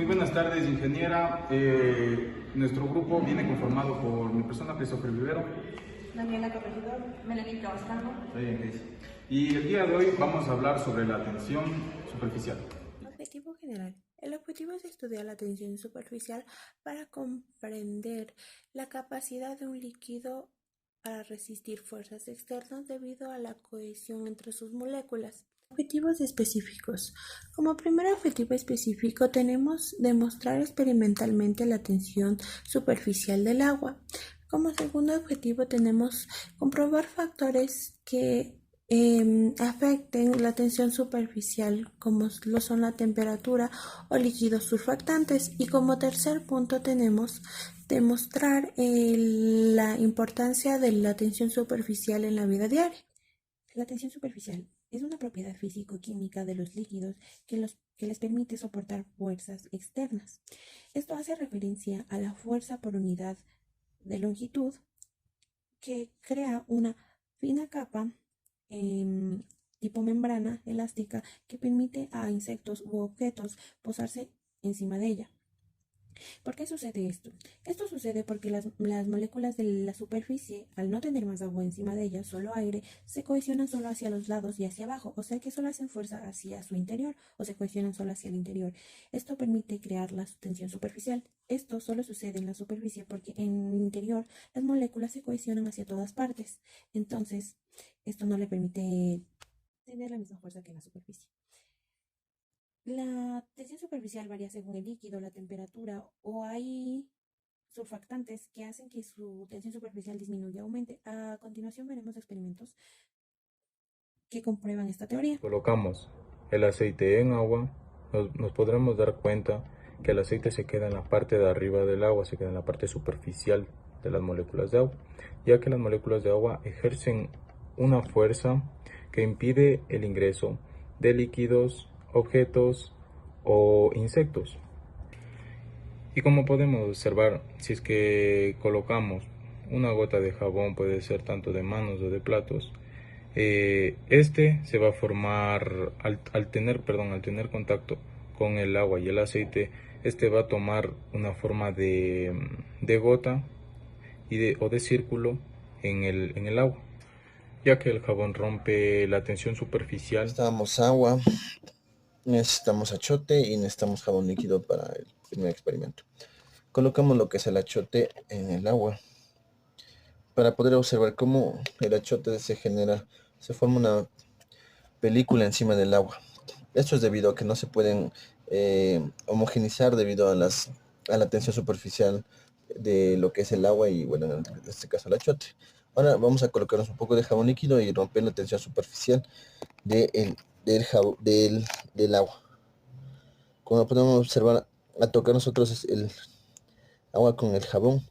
Muy buenas tardes, ingeniera. Nuestro grupo viene conformado por mi persona, Christopher Vivero. Daniela Corregidor, Melanie Cabascano. Bien, Cris. Y el día de hoy vamos a hablar sobre la tensión superficial. Objetivo general. El objetivo es estudiar la tensión superficial para comprender la capacidad de un líquido para resistir fuerzas externas debido a la cohesión entre sus moléculas. Objetivos específicos. Como primer objetivo específico tenemos demostrar experimentalmente la tensión superficial del agua. Como segundo objetivo tenemos comprobar factores que afecten la tensión superficial, como lo son la temperatura o líquidos surfactantes. Y como tercer punto tenemos demostrar la importancia de la tensión superficial en la vida diaria. La tensión superficial es una propiedad físico-química de los líquidos que les permite soportar fuerzas externas. Esto hace referencia a la fuerza por unidad de longitud que crea una fina capa tipo membrana elástica que permite a insectos u objetos posarse encima de ella. ¿Por qué sucede esto? Esto sucede porque las moléculas de la superficie, al no tener más agua encima de ellas, solo aire, se cohesionan solo hacia los lados y hacia abajo, o sea que solo hacen fuerza hacia su interior o se cohesionan solo hacia el interior. Esto permite crear la tensión superficial. Esto solo sucede en la superficie porque en el interior las moléculas se cohesionan hacia todas partes. Entonces, esto no le permite tener la misma fuerza que en la superficie. La tensión superficial varía según el líquido, la temperatura o hay surfactantes que hacen que su tensión superficial disminuya o aumente. A continuación veremos experimentos que comprueban esta teoría. Colocamos el aceite en agua, nos podremos dar cuenta que el aceite se queda en la parte de arriba del agua, se queda en la parte superficial de las moléculas de agua, ya que las moléculas de agua ejercen una fuerza que impide el ingreso de líquidos, objetos o insectos. Y como podemos observar, si es que colocamos una gota de jabón, puede ser tanto de manos o de platos, este se va a formar al tener contacto con el agua y el aceite. Este va a tomar una forma de gota o de círculo en el agua, ya que el jabón rompe la tensión superficial. Necesitamos agua, necesitamos achote y necesitamos jabón líquido para el primer experimento. Colocamos lo que es el achote en el agua para poder observar cómo el achote se forma una película encima del agua. Esto es debido a que no se pueden homogenizar debido a la tensión superficial de lo que es el agua y, bueno, en este caso el achote. Ahora vamos a colocarnos un poco de jabón líquido y romper la tensión superficial del agua. Como podemos observar, al tocar nosotros el agua con el jabón,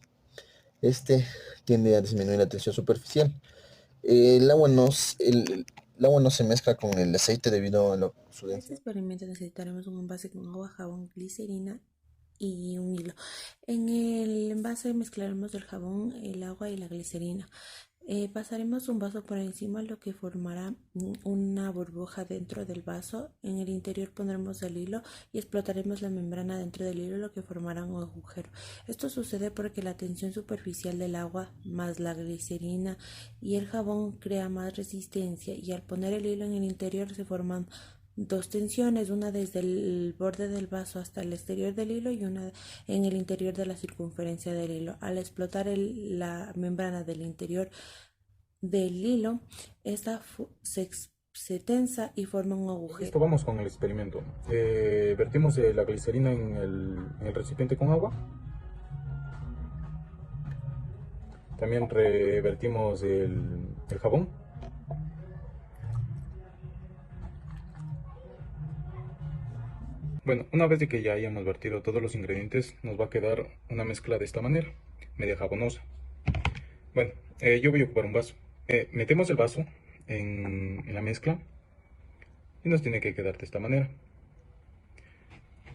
este tiende a disminuir la tensión superficial. El agua no se mezcla con el aceite debido a su En este densidad. experimento necesitaremos un envase con agua, jabón, glicerina y un hilo. En el envase mezclaremos el jabón, el agua y la glicerina. Pasaremos un vaso por encima, lo que formará una burbuja dentro del vaso. En el interior pondremos el hilo y explotaremos la membrana dentro del hilo, lo que formará un agujero. Esto sucede porque la tensión superficial del agua más la glicerina y el jabón crea más resistencia, y al poner el hilo en el interior se forman dos tensiones, una desde el borde del vaso hasta el exterior del hilo y una en el interior de la circunferencia del hilo. Al explotar la membrana del interior del hilo, esta se tensa y forma un agujero. Listo, vamos con el experimento. Vertimos la glicerina en el recipiente con agua. También revertimos el jabón. Bueno, una vez de que ya hayamos vertido todos los ingredientes, nos va a quedar una mezcla de esta manera, media jabonosa. Bueno, yo voy a ocupar un vaso. Metemos el vaso en la mezcla y nos tiene que quedar de esta manera.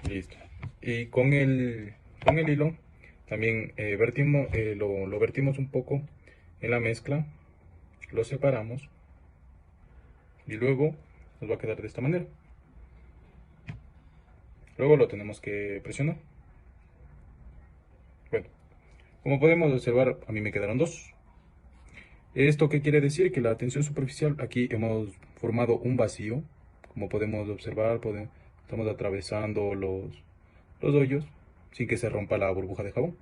Listo. Y con el hilo también lo vertimos un poco en la mezcla, lo separamos y luego nos va a quedar de esta manera. Luego lo tenemos que presionar. Bueno, como podemos observar, a mí me quedaron dos. ¿Esto qué quiere decir? Que la tensión superficial, aquí hemos formado un vacío. Como podemos observar, estamos atravesando los hoyos sin que se rompa la burbuja de jabón.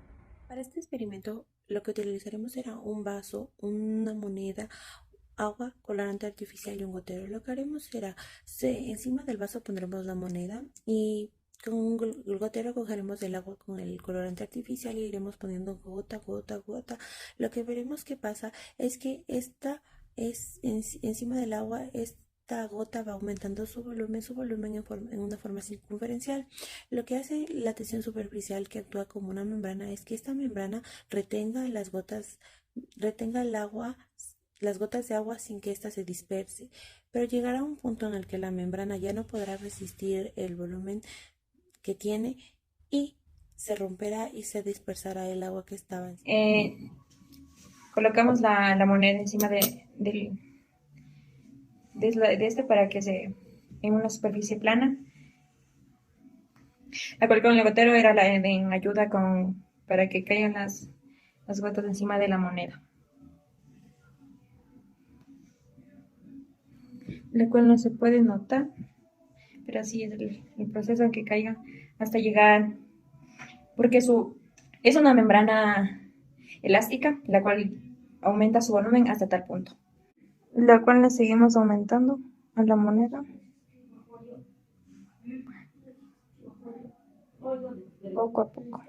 Para este experimento, lo que utilizaremos será un vaso, una moneda, agua, colorante artificial y un gotero. Lo que haremos será, encima del vaso pondremos la moneda y con un gotero cogeremos el agua con el colorante artificial y iremos poniendo gota, gota, gota. Lo que veremos que pasa es que encima del agua, esta gota va aumentando su volumen en una forma circunferencial. Lo que hace la tensión superficial, que actúa como una membrana, es que esta membrana retenga retenga el agua, las gotas de agua sin que ésta se disperse. Pero llegará un punto en el que la membrana ya no podrá resistir el volumen que tiene y se romperá y se dispersará el agua que estaba encima. Colocamos la moneda encima de este para que en una superficie plana. La colocamos en el gotero, era en ayuda para que caigan las gotas encima de la moneda. La cual no se puede notar, pero así es el proceso en que caiga hasta llegar, porque es una membrana elástica, la cual aumenta su volumen hasta tal punto. La cual le seguimos aumentando a la moneda poco a poco.